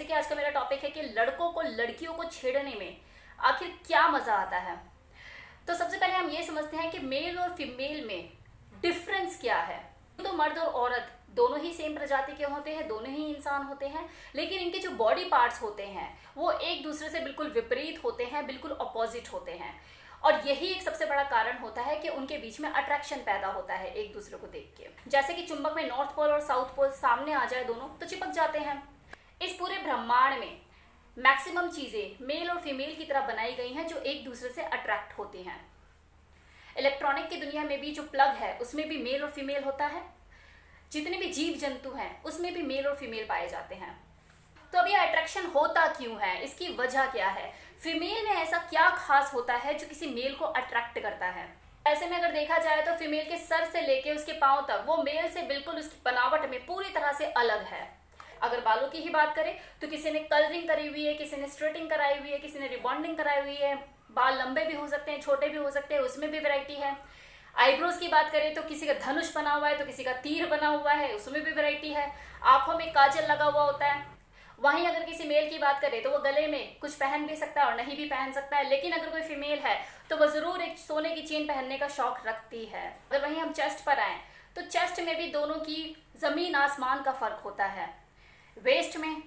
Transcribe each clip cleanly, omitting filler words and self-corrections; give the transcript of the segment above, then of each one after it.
कि आज का मेरा टॉपिक है कि लड़कों को लड़कियों को छेड़ने में आखिर क्या मजा आता है। तो सबसे पहले हम ये समझते हैं कि मेल और फीमेल में डिफरेंस क्या है। तो मर्द और औरत दोनों ही सेम प्रजाति के होते हैं, दोनों ही इंसान होते हैं, लेकिन इनके जो बॉडी पार्ट्स होते हैं वो एक दूसरे से बिल्कुल विपरीत होते हैं, बिल्कुल अपोजिट होते हैं। और यही एक सबसे बड़ा कारण होता है कि उनके बीच में अट्रैक्शन पैदा होता है एक दूसरे को देख के। जैसे कि चुंबक में नॉर्थ पोल और साउथ पोल सामने आ जाए दोनों तो चिपक जाते हैं। इस पूरे ब्रह्मांड में मैक्सिमम चीजें मेल और फीमेल की तरह बनाई गई हैं जो एक दूसरे से अट्रैक्ट होती हैं। इलेक्ट्रॉनिक की दुनिया में भी जो प्लग है उसमें भी मेल और फीमेल होता है। जितने भी जीव जंतु हैं उसमें भी मेल और फीमेल पाए जाते हैं। तो अब ये अट्रैक्शन होता क्यों है, इसकी वजह क्या है, फीमेल में ऐसा क्या खास होता है जो किसी मेल को अट्रैक्ट करता है। ऐसे में अगर देखा जाए तो फीमेल के सर से लेके उसके पांव तक वो मेल से बिल्कुल उसकी बनावट में पूरी तरह से अलग है। अगर बालों की ही बात करें तो किसी ने कलरिंग करी हुई है, किसी ने स्ट्रेटिंग कराई हुई है, किसी ने रिबॉन्डिंग कराई हुई है। बाल लंबे भी हो सकते हैं, छोटे भी हो सकते हैं, उसमें भी वैरायटी है। आईब्रोज की बात करें तो किसी का धनुष बना हुआ है तो किसी का तीर बना हुआ है, उसमें भी वैरायटी है। आंखों में काजल लगा हुआ होता है। वहीं अगर किसी मेल की बात करें तो वो गले में कुछ पहन भी सकता है और नहीं भी पहन सकता है। लेकिन अगर कोई फीमेल है तो वो जरूर एक सोने की चेन पहनने का शौक रखती है। अगर वहीं हम चेस्ट पर आए तो चेस्ट में भी दोनों की जमीन आसमान का फर्क होता है। वेस्ट में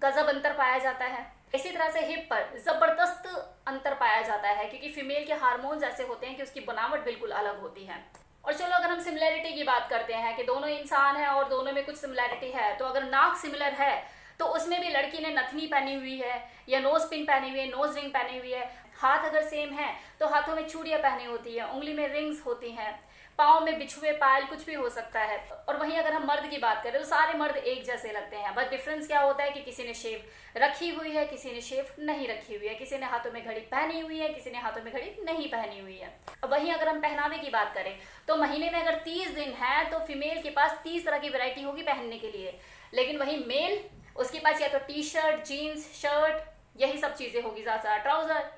गजब अंतर पाया जाता है। इसी तरह से हिप पर जबरदस्त अंतर पाया जाता है क्योंकि फीमेल के हार्मोन्स ऐसे होते हैं कि उसकी बनावट बिल्कुल अलग होती है। और चलो अगर हम सिमिलैरिटी की बात करते हैं कि दोनों इंसान हैं और दोनों में कुछ सिमिलैरिटी है, तो अगर नाक सिमिलर है तो उसमें भी लड़की ने नथनी पहनी हुई है या नोज पिन पहनी हुई है, नोज रिंग पहनी हुई है। हाथ अगर सेम है तो हाथों में चूड़ियां पहनी होती है, उंगली में रिंग्स होती हैं, पाँव में बिछुए पायल कुछ भी हो सकता है। और वहीं अगर हम मर्द की बात करें तो सारे मर्द एक जैसे लगते हैं। बस डिफरेंस क्या होता है कि किसी ने शेव रखी हुई है, किसी ने शेव नहीं रखी हुई है, किसी ने हाथों में घड़ी पहनी हुई है, किसी ने हाथों में घड़ी नहीं पहनी हुई है। वहीं अगर हम पहनावे की बात करें तो महीने में अगर 30 दिन है तो फीमेल के पास 30 तरह की वैरायटी होगी पहनने के लिए। लेकिन वहीं मेल उसके पास या तो टी शर्ट, जीन्स, शर्ट, यही सब चीजें होगी, ज्यादा ट्राउजर।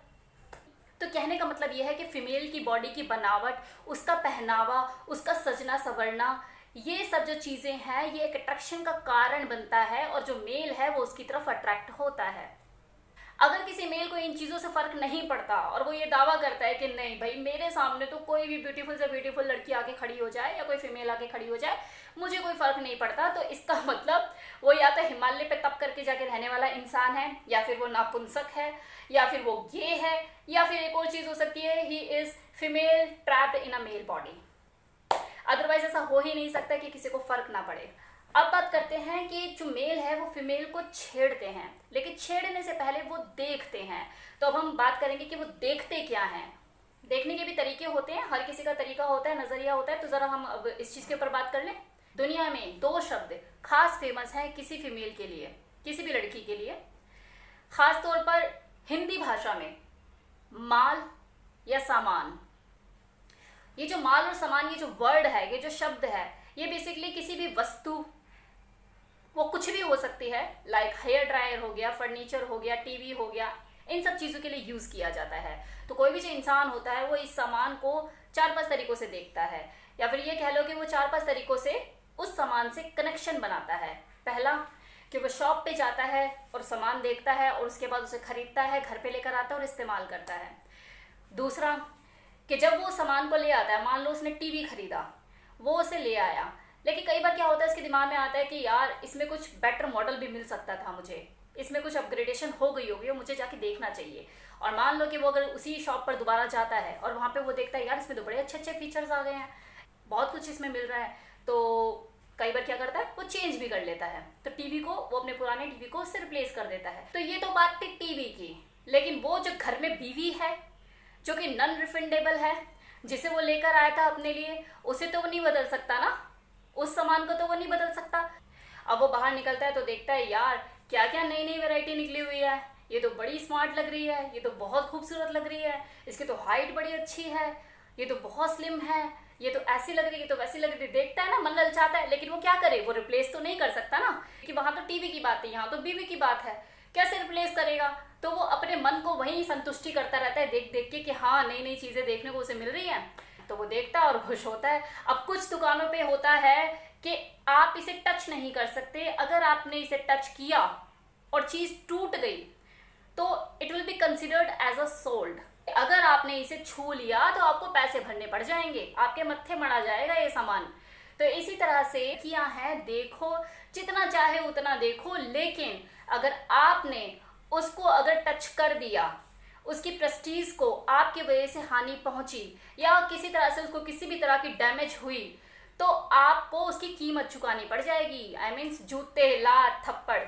तो कहने का मतलब यह है कि फीमेल की बॉडी की बनावट, उसका पहनावा, उसका सजना संवरना, ये सब जो चीजें हैं ये एक अट्रैक्शन का कारण बनता है और जो मेल है वो उसकी तरफ अट्रैक्ट होता है। अगर किसी मेल को इन चीजों से फर्क नहीं पड़ता और वो ये दावा करता है कि नहीं भाई मेरे सामने तो कोई भी ब्यूटीफुल से ब्यूटीफुल लड़की आके खड़ी हो जाए या कोई फीमेल आके खड़ी हो जाए, मुझे कोई फर्क नहीं पड़ता, तो इसका मतलब वो या तो हिमालय पे तप करके जाके रहने वाला इंसान है, या फिर वो नापुंसक है, या फिर वो गे है, या फिर एक और चीज हो सकती है, he is female trapped in a male body. Otherwise ऐसा हो ही नहीं सकता कि किसी को फर्क ना पड़े। अब बात करते हैं कि जो मेल है वो फीमेल को छेड़ते हैं, लेकिन छेड़ने से पहले वो देखते हैं। तो अब हम बात करेंगे कि वो देखते क्या हैं। देखने के भी तरीके होते हैं, हर किसी का तरीका होता है, नजरिया होता है। तो जरा हम अब इस चीज के ऊपर बात कर लें। दुनिया में 2 शब्द खास फेमस हैं किसी फीमेल के लिए, किसी भी लड़की के लिए, खास तौर पर हिंदी भाषा में, माल या सामान। ये जो माल और सामान, ये जो वर्ड है, ये जो शब्द है, ये बेसिकली किसी भी वस्तु, वो कुछ भी हो सकती है, लाइक हेयर ड्रायर हो गया, फर्नीचर हो गया, टीवी हो गया, इन सब चीजों के लिए यूज किया जाता है। तो कोई भी जो इंसान होता है वो इस सामान को 4-5 तरीकों से देखता है, या फिर ये कह लो कि वो 4-5 तरीकों से उस सामान से कनेक्शन बनाता है। पहला कि वो शॉप पे जाता है और सामान देखता है और उसके बाद उसे खरीदता है, घर पे लेकर आता है और इस्तेमाल करता है। दूसरा कि जब वो सामान को ले आता है, मान लो उसने टीवी खरीदा, वो उसे ले आया, लेकिन कई बार क्या होता है इसके दिमाग में आता है कि यार इसमें कुछ बेटर मॉडल भी मिल सकता था, मुझे इसमें कुछ अपग्रेडेशन हो गई होगी और मुझे जाके देखना चाहिए। और मान लो कि वो अगर उसी शॉप पर दोबारा जाता है और वहाँ पे वो देखता है यार इसमें तो बड़े अच्छे अच्छे फीचर्स आ गए हैं, बहुत कुछ इसमें मिल रहा है, तो कई बार क्या करता है वो चेंज भी कर लेता है। तो टीवी को, वो अपने पुराने टीवी को उससे रिप्लेस कर देता है। तो ये तो बात थी टीवी की। लेकिन वो जो घर में बीवी है जो कि नॉन रिफंडेबल है, जिसे वो लेकर आया था अपने लिए, उसे तो वो नहीं बदल सकता ना, उस सामान को तो वो नहीं बदल सकता। अब वो बाहर निकलता है तो देखता है यार क्या क्या नई नई वैरायटी निकली हुई है, ये तो बड़ी स्मार्ट लग रही है, ये तो बहुत खूबसूरत लग रही है, इसकी तो हाइट बड़ी अच्छी है, ये तो बहुत स्लिम है, ये तो ऐसी लग रही है, ये तो वैसी लग रही है। देखता है ना, मन ललचाता है, लेकिन वो क्या करे, वो रिप्लेस तो नहीं कर सकता ना, कि वहां तो टीवी की बात है, यहाँ तो बीवी की बात है, कैसे रिप्लेस करेगा। तो वो अपने मन को वही संतुष्टि करता रहता है देख देख के कि हाँ नई नई चीजें देखने को उसे मिल रही है, तो वो देखता है और खुश होता है। अब कुछ दुकानों पे होता है कि आप इसे टच नहीं कर सकते, अगर आपने इसे टच किया और चीज टूट गई तो it will be considered as a sold. अगर आपने इसे छू लिया तो आपको पैसे भरने पड़ जाएंगे, आपके मत्थे मरा जाएगा ये सामान। तो इसी तरह से किया है, देखो जितना चाहे उतना देखो, लेकिन अगर आपने उसको अगर टच कर दिया, उसकी प्रेस्टीज को आपकी वजह से हानि पहुंची या किसी तरह से उसको किसी भी तरह की डैमेज हुई, तो आपको उसकी कीमत चुकानी पड़ जाएगी। आई मीन्स जूते, लात, थप्पड़।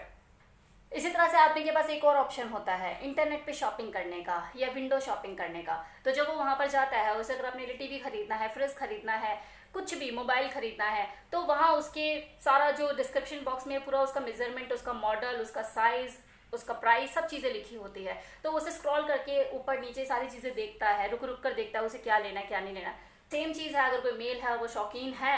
इसी तरह से आदमी के पास एक और ऑप्शन होता है इंटरनेट पे शॉपिंग करने का या विंडो शॉपिंग करने का। तो जब वो वहां पर जाता है, उसे अगर अपने लिए टीवी खरीदना है, फ्रिज खरीदना है, कुछ भी मोबाइल खरीदना है, तो वहां उसके सारा जो डिस्क्रिप्शन बॉक्स में पूरा उसका मेजरमेंट, उसका मॉडल, उसका साइज, उसका प्राइस, सब चीज़ें लिखी होती है। तो उसे स्क्रॉल करके ऊपर नीचे सारी चीज़ें देखता है, रुक रुक कर देखता है उसे क्या लेना क्या नहीं लेना। सेम चीज़ है, अगर कोई मेल है वो शौकीन है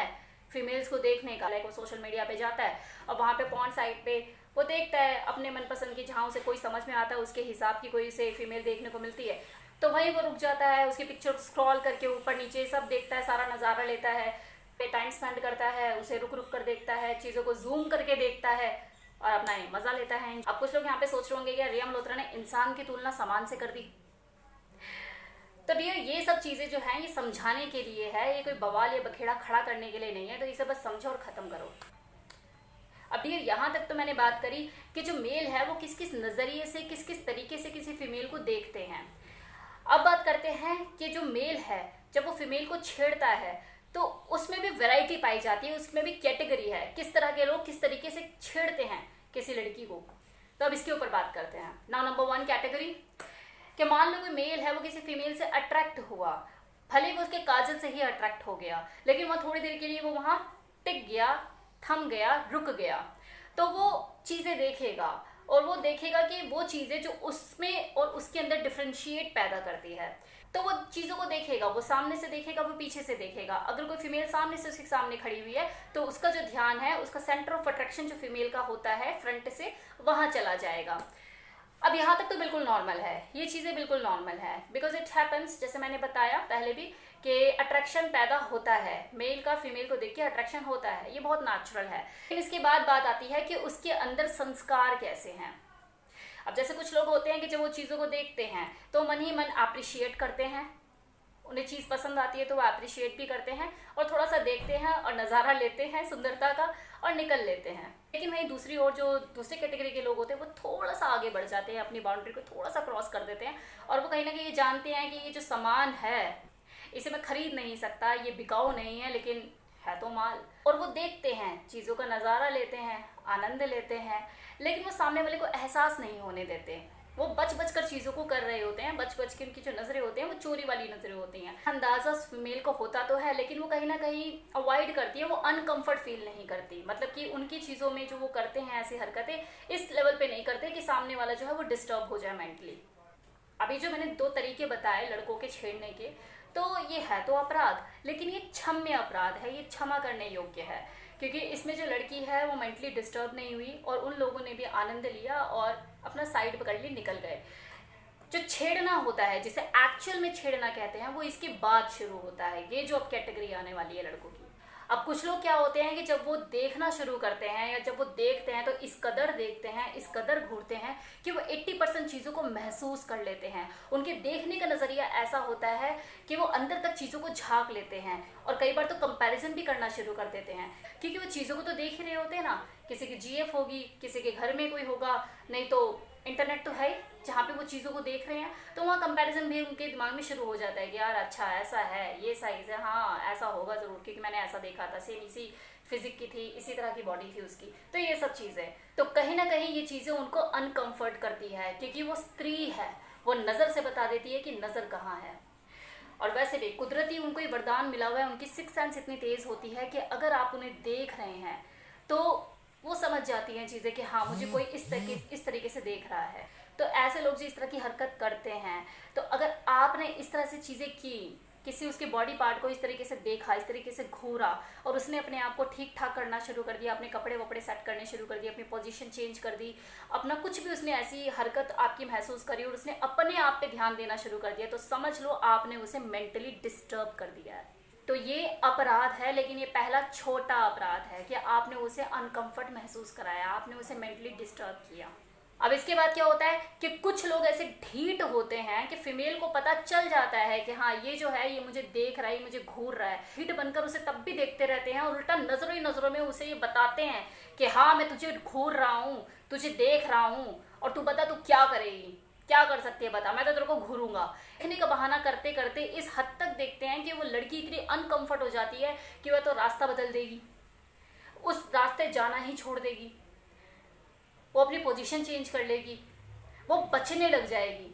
फीमेल्स को देखने का, लाइक वो सोशल मीडिया पे जाता है और वहाँ पे पॉर्न साइट पे वो देखता है अपने मनपसंद की, जहाँ उसे कोई समझ में आता है, उसके हिसाब की कोई उसे फीमेल देखने को मिलती है, तो वहीं वो रुक जाता है, उसकी पिक्चर स्क्रॉल करके ऊपर नीचे सब देखता है, सारा नज़ारा लेता है, पे टाइम स्पेंड करता है, उसे रुक रुक कर देखता है, चीज़ों को जूम करके देखता है और अपना मज़ा लेता है। अब कुछ लोग यहाँ पे सोच रहे होंगे कि रिया मल्होत्रा ने इंसान की तुलना सामान से कर दी। तो डियर, ये सब चीज़ें जो हैं ये समझाने के लिए है, ये कोई बवाल या बखेड़ा खड़ा करने के लिए नहीं है। तो इसे बस समझो और ख़त्म करो। अब डियर, यहाँ तक तो मैंने बात करी कि जो मेल है वो किस किस नज़रिए से, किस किस तरीके से किसी फीमेल को देखते हैं। अब बात करते हैं कि जो मेल है जब वो फीमेल को छेड़ता है तो उसमें भी वैरायटी पाई जाती है, उसमें भी कैटेगरी है, किस तरह के लोग किस तरीके से छेड़ते हैं किसी लड़की को। तो अब इसके ऊपर बात करते हैं। नाउ नंबर 1 कैटेगरी, कि मान लो कोई मेल है वो किसी फीमेल से अट्रैक्ट हुआ, भले वो उसके काजल से ही अट्रैक्ट हो गया, लेकिन वो थोड़ी देर के लिए वो वहाँ टिक गया, थम गया, रुक गया, तो वो चीज़ें देखेगा और वो देखेगा कि वो चीज़ें जो उसमें और उसके अंदर डिफ्रेंशिएट पैदा करती है, तो वो चीज़ों को देखेगा, वो सामने से देखेगा, वो पीछे से देखेगा। अगर कोई फीमेल सामने से उसके सामने खड़ी हुई है तो उसका जो ध्यान है, उसका सेंटर ऑफ अट्रैक्शन जो फीमेल का होता है फ्रंट से, वहाँ चला जाएगा। अब यहाँ तक तो बिल्कुल नॉर्मल है, ये चीज़ें बिल्कुल नॉर्मल है, बिकॉज इट हैपन्स, जैसे मैंने बताया पहले भी कि अट्रैक्शन पैदा होता है, मेल का फीमेल को देख के अट्रैक्शन होता है, ये बहुत नेचुरल है। लेकिन इसके बाद बात आती है कि उसके अंदर संस्कार कैसे हैं। अब जैसे कुछ लोग होते हैं कि जब वो चीज़ों को देखते हैं तो मन ही मन अप्रिशिएट करते हैं, उन्हें चीज़ पसंद आती है तो वो अप्रिशिएट भी करते हैं और थोड़ा सा देखते हैं और नज़ारा लेते हैं सुंदरता का और निकल लेते हैं। लेकिन वहीं दूसरी ओर जो दूसरी कैटेगरी के लोग होते हैं वो थोड़ा सा आगे बढ़ जाते हैं, अपनी बाउंड्री को थोड़ा सा क्रॉस कर देते हैं और वो कहीं ना कहीं ये जानते हैं कि ये जो सामान है इसे मैं खरीद नहीं सकता, ये बिकाऊ नहीं है, लेकिन है तो माल। और वो देखते हैं, चीज़ों का नज़ारा लेते हैं, आनंद लेते हैं, लेकिन वो सामने वाले को एहसास नहीं होने देते। वो बच बच कर चीज़ों को कर रहे होते हैं, बच बच के उनकी जो नज़रें होती हैं वो चोरी वाली नज़रें होती हैं। अंदाज़ा फीमेल को होता तो है, लेकिन वो कहीं ना कहीं अवॉइड करती है, वो अनकंफर्ट फील नहीं करती। मतलब कि उनकी चीज़ों में जो वो करते हैं ऐसी हरकतें इस लेवल पे नहीं करते कि सामने वाला जो है वो डिस्टर्ब हो जाए मेंटली। अभी जो मैंने 2 तरीके बताए लड़कों के छेड़ने के, तो ये है तो अपराध, लेकिन ये क्षम्य अपराध है, ये क्षमा करने योग्य है, क्योंकि इसमें जो लड़की है वो मेंटली डिस्टर्ब नहीं हुई और उन लोगों ने भी आनंद लिया और अपना साइड पकड़ ली, निकल गए। जो छेड़ना होता है, जिसे एक्चुअल में छेड़ना कहते हैं, वो इसके बाद शुरू होता है। ये जो अब कैटेगरी आने वाली है लड़कों की। अब कुछ लोग क्या होते हैं कि जब वो देखना शुरू करते हैं या जब वो देखते हैं तो इस कदर देखते हैं, इस कदर घूरते हैं कि वो 80% चीज़ों को महसूस कर लेते हैं। उनके देखने का नज़रिया ऐसा होता है कि वो अंदर तक चीज़ों को झांक लेते हैं और कई बार तो कंपैरिजन भी करना शुरू कर देते हैं, क्योंकि वो चीज़ों को तो देख ही रहे होते हैं ना। किसी की जीएफ होगी, किसी के घर में कोई होगा, नहीं तो इंटरनेट तो है ही जहाँ पे वो चीज़ों को देख रहे हैं, तो वहाँ कंपैरिजन भी उनके दिमाग में शुरू हो जाता है कि यार अच्छा ऐसा है, ये साइज़ है, हाँ ऐसा होगा ज़रूर, क्योंकि मैंने ऐसा देखा था, सेम इसी फिजिक की थी, इसी तरह की बॉडी थी उसकी। तो ये सब चीज़ें, तो कहीं ना कहीं ये चीज़ें उनको अनकम्फर्ट करती है, क्योंकि वो स्त्री है, वो नज़र से बता देती है कि नज़र कहाँ है। और वैसे भी कुदरती उनको ये वरदान मिला हुआ है, उनकी सिक्स सेंस इतनी तेज़ होती है कि अगर आप उन्हें देख रहे हैं तो वो समझ जाती हैं चीज़ें कि हाँ मुझे कोई इस तरीके से देख रहा है। तो ऐसे लोग जो इस तरह की हरकत करते हैं, तो अगर आपने इस तरह से चीज़ें की, किसी उसके बॉडी पार्ट को इस तरीके से देखा, इस तरीके से घूरा और उसने अपने आप को ठीक ठाक करना शुरू कर दिया, अपने कपड़े वपड़े सेट करने शुरू कर दिए, अपनी पोजीशन चेंज कर दी, अपना कुछ भी उसने ऐसी हरकत आपकी महसूस करी और उसने अपने आप पे ध्यान देना शुरू कर दिया, तो समझ लो आपने उसे मेंटली डिस्टर्ब कर दिया है। तो ये अपराध है, लेकिन ये पहला छोटा अपराध है कि आपने उसे अनकंफर्ट महसूस कराया, आपने उसे मेंटली डिस्टर्ब किया। अब इसके बाद क्या होता है कि कुछ लोग ऐसे ढीठ होते हैं कि फीमेल को पता चल जाता है कि हाँ ये जो है ये मुझे देख रहा है, ये मुझे घूर रहा है, ढीठ बनकर उसे तब भी देखते रहते हैं और उल्टा नजरों ही नजरों में उसे ये बताते हैं कि हाँ मैं तुझे घूर रहा हूँ, तुझे देख रहा हूँ और तू बता तू क्या करेगी, क्या कर सकती है बता, मैं तो तेरे को घूरूंगा। देखने का बहाना करते करते इस हद तक देखते हैं कि वो लड़की इतनी अनकंफर्ट हो जाती है कि वह तो रास्ता बदल देगी, उस रास्ते जाना ही छोड़ देगी, वो अपनी पोजीशन चेंज कर लेगी, वो बचने लग जाएगी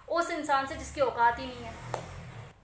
उस इंसान से जिसकी औकात ही नहीं है।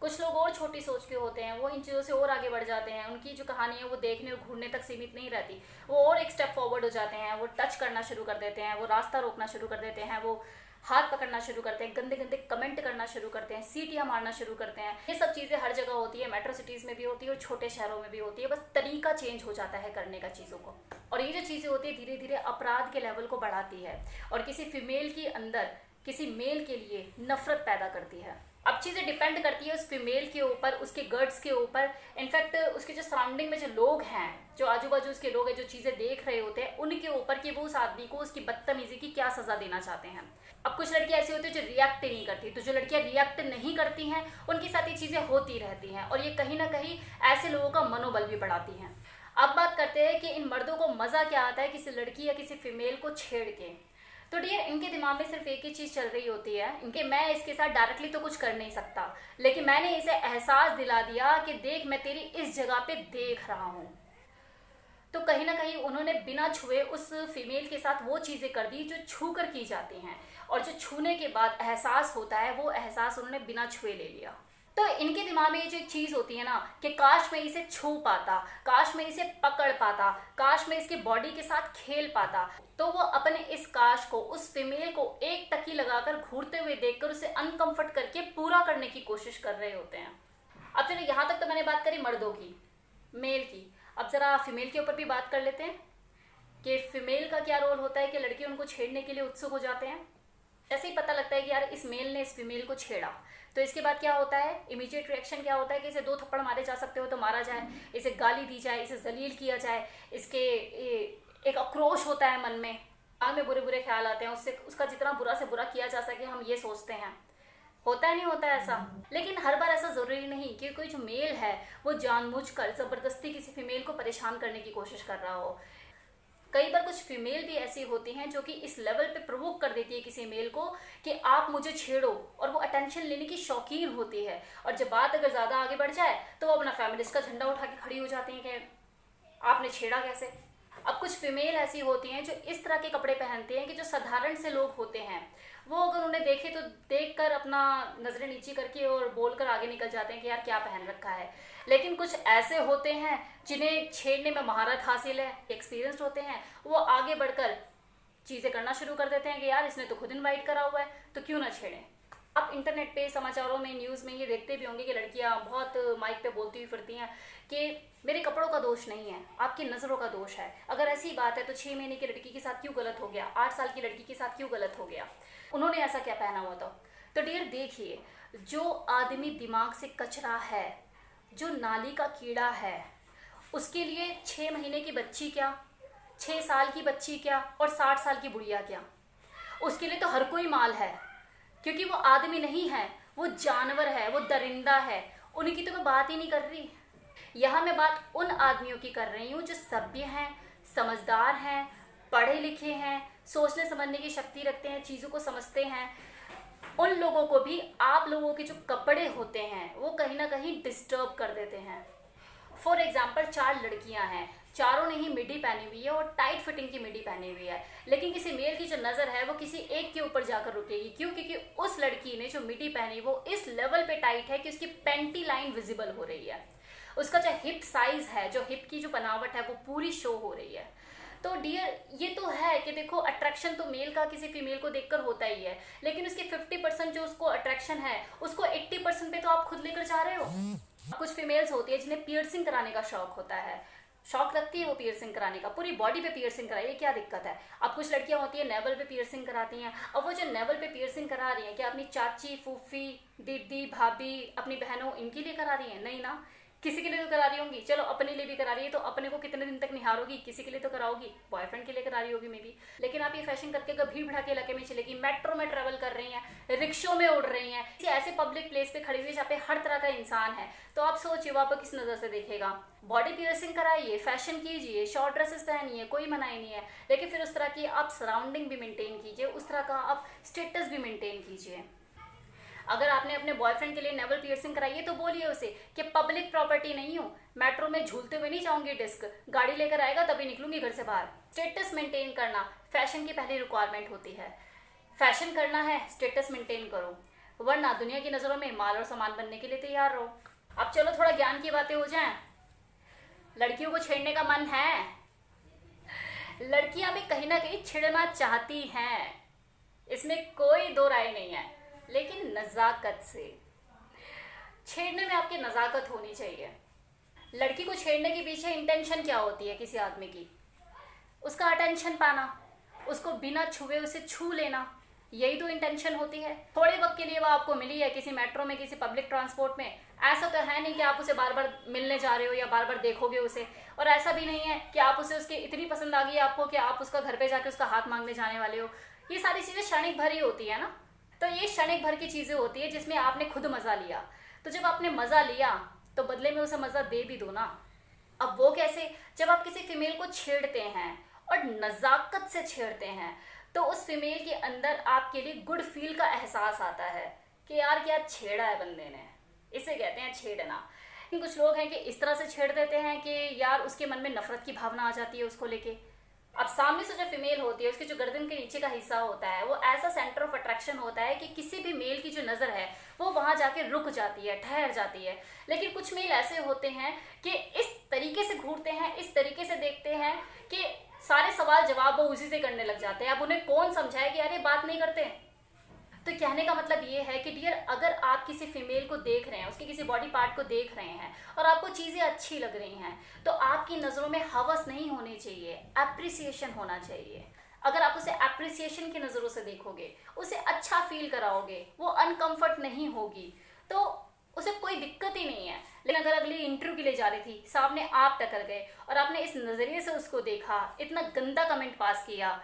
कुछ लोग और छोटी सोच के होते हैं, वो इन चीज़ों से और आगे बढ़ जाते हैं, उनकी जो कहानी है वो देखने और घूरने तक सीमित नहीं रहती, वो और एक स्टेप फॉरवर्ड हो जाते हैं, वो टच करना शुरू कर देते हैं, वो रास्ता रोकना शुरू कर देते हैं, वो हाथ पकड़ना शुरू करते हैं, गंदे गंदे कमेंट करना शुरू करते हैं, सीटियां मारना शुरू करते हैं। ये सब चीज़ें हर जगह होती है, मेट्रो सिटीज़ में भी होती है और छोटे शहरों में भी होती है, बस तरीका चेंज हो जाता है करने का चीज़ों को। और ये जो चीज़ें होती है धीरे धीरे अपराध के लेवल को बढ़ाती है और किसी फीमेल की अंदर किसी मेल के लिए नफरत पैदा करती है। अब चीज़ें डिपेंड करती है उस फीमेल के ऊपर, उसके गर्ड्स के ऊपर, इनफैक्ट उसके जो सराउंडिंग में जो लोग हैं, जो आजू बाजू उसके लोग हैं, जो चीज़ें देख रहे होते हैं, उनके ऊपर कि वो उस आदमी को उसकी बदतमीजी की क्या सज़ा देना चाहते हैं। अब कुछ लड़कियां ऐसी होती है जो रिएक्ट ही नहीं करती, तो जो लड़कियां रिएक्ट नहीं करती हैं उनके साथ ये चीज़ें होती रहती हैं और ये कहीं ना कहीं ऐसे लोगों का मनोबल भी बढ़ाती हैं। अब बात करते हैं कि इन मर्दों को मज़ा क्या आता है किसी लड़की या किसी फीमेल को छेड़ के। तो डियर, इनके दिमाग में सिर्फ एक ही चीज़ चल रही होती है, इनके मैं इसके साथ डायरेक्टली तो कुछ कर नहीं सकता, लेकिन मैंने इसे एहसास दिला दिया कि देख मैं तेरी इस जगह पे देख रहा हूँ। तो कहीं ना कहीं उन्होंने बिना छुए उस फीमेल के साथ वो चीज़ें कर दी जो छू कर की जाती हैं, और जो छूने के बाद एहसास होता है वो एहसास उन्होंने बिना छुए ले लिया। तो इनके दिमाग में ये जो एक चीज़ होती है ना कि काश मैं इसे छू पाता, काश मैं इसे पकड़ पाता, काश मैं इसके बॉडी के साथ खेल पाता, तो वो अपने इस काश को, उस फीमेल को एक टकी लगाकर घूरते हुए देखकर उसे अनकंफर्ट करके पूरा करने की कोशिश कर रहे होते हैं। अब चलो यहाँ तक तो मैंने बात करी मर्दों की, मेल की। अब ज़रा फीमेल के ऊपर भी बात कर लेते हैं कि फीमेल का क्या रोल होता है कि लड़के उनको छेड़ने के लिए उत्सुक हो जाते हैं। ऐसे ही पता लगता है कि यार इस मेल ने इस फीमेल को छेड़ा, तो इसके बाद क्या होता है, इमीडिएट रिएक्शन क्या होता है कि इसे 2 थप्पड़ मारे जा सकते हो तो मारा जाए, इसे गाली दी जाए, इसे जलील किया जाए, इसके एक आक्रोश होता है मन में, आग में बुरे बुरे ख्याल आते हैं, उससे उसका जितना बुरा से बुरा किया जा सके हम ये सोचते हैं। होता है नहीं होता है ऐसा, लेकिन हर बार ऐसा ज़रूरी नहीं कि कोई जो मेल है वो जानबूझकर ज़बरदस्ती किसी फीमेल को परेशान करने की कोशिश कर रहा हो। कई बार कुछ फीमेल भी ऐसी होती हैं जो कि इस लेवल पे प्रोवोक कर देती है किसी मेल को कि आप मुझे छेड़ो, और वो अटेंशन लेने की शौकीन होती है, और जब बात अगर ज़्यादा आगे बढ़ जाए तो वो अपना फेमिनिस्ट का झंडा उठा के खड़ी हो जाती हैं कि आपने छेड़ा कैसे। अब कुछ फीमेल ऐसी होती हैं जो इस तरह के कपड़े पहनते हैं कि जो साधारण से लोग होते हैं वो अगर उन्हें देखे तो देखकर अपना नज़रें नीची करके और बोलकर आगे निकल जाते हैं कि यार क्या पहन रखा है। लेकिन कुछ ऐसे होते हैं जिन्हें छेड़ने में महारत हासिल है, एक्सपीरियंस्ड होते हैं, वो आगे बढ़कर चीज़ें करना शुरू कर देते हैं कि यार इसने तो खुद इनवाइट करा हुआ है तो क्यों ना छेड़ें। आप इंटरनेट पे, समाचारों में, न्यूज़ में ये देखते भी होंगे कि लड़कियां बहुत माइक पे बोलती हुई फिरती हैं कि मेरे कपड़ों का दोष नहीं है, आपकी नज़रों का दोष है। अगर ऐसी बात है तो 6 महीने की लड़की के साथ क्यों गलत हो गया, 8 साल की लड़की के साथ क्यों गलत हो गया, उन्होंने ऐसा क्या पहना हुआ था। तो डियर देखिए, जो आदमी दिमाग से कचरा है, जो नाली का कीड़ा है, उसके लिए 6 महीने की बच्ची क्या, 6 साल की बच्ची क्या और 60 साल की बुढ़िया क्या, उसके लिए तो हर कोई माल है, क्योंकि वो आदमी नहीं है, वो जानवर है, वो दरिंदा है। उनकी तो मैं बात ही नहीं कर रही। यहाँ मैं बात उन आदमियों की कर रही हूँ जो सभ्य हैं, समझदार हैं, पढ़े लिखे हैं, सोचने समझने की शक्ति रखते हैं, चीज़ों को समझते हैं। उन लोगों को भी आप लोगों के जो कपड़े होते हैं वो कहीं ना कहीं डिस्टर्ब कर देते हैं। फॉर एग्जाम्पल 4 लड़कियां हैं, चारों ने ही मिडी पहनी हुई है और टाइट फिटिंग की मिडी पहनी हुई है, लेकिन किसी मेल की जो नज़र है वो किसी एक के ऊपर जाकर रुकेगी। क्यों? क्योंकि उस लड़की ने जो मिडी पहनी वो इस लेवल पे टाइट है कि उसकी पैंटी लाइन विजिबल हो रही है, उसका जो हिप साइज है, जो हिप की जो बनावट है वो पूरी शो हो रही है। तो डियर ये तो है कि देखो, अट्रैक्शन तो मेल का किसी फीमेल को देखकर होता ही है, लेकिन उसके 50% जो उसको अट्रैक्शन है उसको 80% पे तो आप खुद लेकर जा रहे हो। कुछ फीमेल्स होती है जिन्हें पियर्सिंग कराने का शौक होता है, शौक रखती है वो पियर्सिंग कराने का, पूरी बॉडी पे पियर्सिंग कराइए, क्या दिक्कत है। अब कुछ लड़कियां होती है नेवल पे पियर्सिंग कराती हैं। अब वो जो नेवल पे पियर्सिंग करा रही हैं, क्या अपनी चाची, फूफी, दीदी, भाभी, अपनी बहनों, इनके लिए करा रही हैं? नहीं ना, किसी के लिए तो करा रही होंगी, चलो अपने लिए भी करा रही है तो अपने को कितने दिन तक निहारोगी, किसी के लिए तो कराओगी, बॉयफ्रेंड के लिए करा रही होगी मे बी। लेकिन आप ये फैशन करके अगर भीड़ भड़ाके इलाके में चलेगी, मेट्रो में ट्रेवल कर रही हैं, रिक्शों में उड़ रही हैं, किसी ऐसे पब्लिक प्लेस पे खड़ी हुई जहाँ पे हर तरह का इंसान है, तो आप सोचिए वो आपको किस नज़र से देखेगा। बॉडी पियर्सिंग कराइए, फैशन कीजिए, शॉर्ट ड्रेसेस पहनिए, कोई मनाही नहीं है, लेकिन फिर उस तरह की आप सराउंडिंग भी मेंटेन कीजिए, उस तरह का आप स्टेटस भी मेंटेन कीजिए। अगर आपने अपने बॉयफ्रेंड के लिए नेवल पियर्सिंग कराई है तो बोलिए उसे कि पब्लिक प्रॉपर्टी नहीं हूँ, मेट्रो में झूलते हुए नहीं जाऊंगी, डिस्क गाड़ी लेकर आएगा तभी निकलूंगी घर से बाहर। स्टेटस मेंटेन करना फैशन की पहली रिक्वायरमेंट होती है। फैशन करना है, स्टेटस मेंटेन करो, वरना दुनिया की नज़रों में माल और सामान बनने के लिए तैयार रहो। अब चलो थोड़ा ज्ञान की बातें हो जाएं। लड़कियों को छेड़ने का मन है, लड़कियां भी कहीं ना कहीं छिड़ना चाहती हैं, इसमें कोई दो राय नहीं है, लेकिन नज़ाकत से। छेड़ने में आपकी नज़ाकत होनी चाहिए। लड़की को छेड़ने के पीछे इंटेंशन क्या होती है किसी आदमी की? उसका अटेंशन पाना, उसको बिना छुए उसे छू लेना, यही तो इंटेंशन होती है। थोड़े वक्त के लिए वो आपको मिली है किसी मेट्रो में, किसी पब्लिक ट्रांसपोर्ट में, ऐसा तो है नहीं कि आप उसे बार बार मिलने जा रहे हो या बार बार देखोगे उसे, और ऐसा भी नहीं है कि आप उसे उसकी इतनी पसंद आ गई आपको कि आप उसका घर पे जाके उसका हाथ मांगने जाने वाले हो। ये सारी चीज़ें क्षणिक भर ही होती है ना, तो ये क्षणिक भर की चीज़ें होती है जिसमें आपने खुद मज़ा लिया। तो जब आपने मज़ा लिया तो बदले में उसे मज़ा दे भी दो ना। अब वो कैसे? जब आप किसी फीमेल को छेड़ते हैं और नज़ाकत से छेड़ते हैं तो उस फीमेल के अंदर आपके लिए गुड फील का एहसास आता है कि यार क्या छेड़ा है बंदे ने, इसे कहते हैं छेड़ना। कुछ लोग हैं कि इस तरह से छेड़ देते हैं कि यार उसके मन में नफरत की भावना आ जाती है उसको लेके। अब सामने से जो फीमेल होती है उसके जो गर्दन के नीचे का हिस्सा होता है वो ऐसा सेंटर ऑफ अट्रैक्शन होता है कि किसी भी मेल की जो नज़र है वो वहाँ जाके रुक जाती है, ठहर जाती है। लेकिन कुछ मेल ऐसे होते हैं कि इस तरीके से घूरते हैं, इस तरीके से देखते हैं कि सारे सवाल जवाब वो उसी से करने लग जाते हैं। अब उन्हें कौन समझाए कि यार ये बात नहीं करते। तो कहने का मतलब ये है कि डियर, अगर आप किसी फीमेल को देख रहे हैं, उसके किसी बॉडी पार्ट को देख रहे हैं और आपको चीज़ें अच्छी लग रही हैं, तो आपकी नज़रों में हवस नहीं होनी चाहिए, एप्रिसिएशन होना चाहिए। अगर आप उसे एप्रिसिएशन की नज़रों से देखोगे, उसे अच्छा फील कराओगे, वो अनकंफर्ट नहीं होगी, तो उसे कोई दिक्कत ही नहीं है। लेकिन अगर अगली इंटरव्यू के लिए जा रही थी, सामने आप टकर गए और आपने इस नज़रिए से उसको देखा, इतना गंदा कमेंट पास किया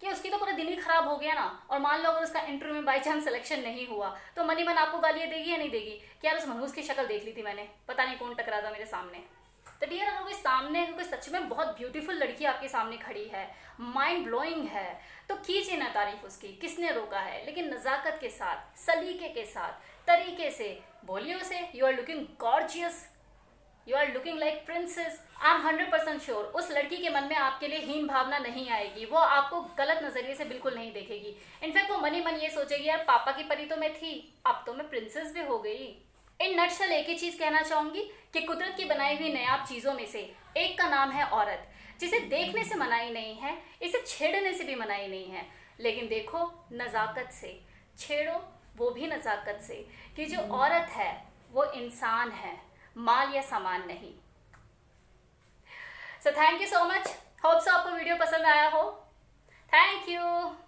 कि उसकी तो पूरा दिन ही खराब हो गया ना, और मान लो अगर उसका इंटरव्यू में बाई चांस सिलेक्शन नहीं हुआ तो मनी मन आपको गालियाँ देगी या नहीं देगी कि यार उस मनहूस की शक्ल देख ली थी मैंने, पता नहीं कौन टकरा था मेरे सामने। तो डियर, अगर कोई सामने, अगर कोई सच में बहुत ब्यूटीफुल लड़की आपके सामने खड़ी है, माइंड ब्लोइंग है, तो कीजिए ना तारीफ उसकी, किसने रोका है। लेकिन नज़ाकत के साथ, सलीके के साथ, तरीके से बोलिए उसे, you are looking gorgeous, you are looking like princess. I am 100% sure उस लड़की के मन में आपके लिए हीन भावना नहीं आएगी, वो आपको गलत नजरिए से बिल्कुल नहीं देखेगी। इनफैक्ट वो मनी मन ये सोचेगी यार पापा की परी तो मैं थी, अब तो मैं प्रिंसेस भी हो गई। इन नटशल एक ही चीज कहना चाहूंगी कि कुदरत की बनाई हुई नायाब चीजों में से एक का नाम है औरत, जिसे देखने से मनाही नहीं है, इसे छेड़ने से भी मनाही नहीं है। लेकिन देखो, नज़ाकत से छेड़ो, वो भी नज़ाकत से, कि जो औरत है वो इंसान है, माल या सामान नहीं। So thank you so much, hope so आपको वीडियो पसंद आया हो। Thank you.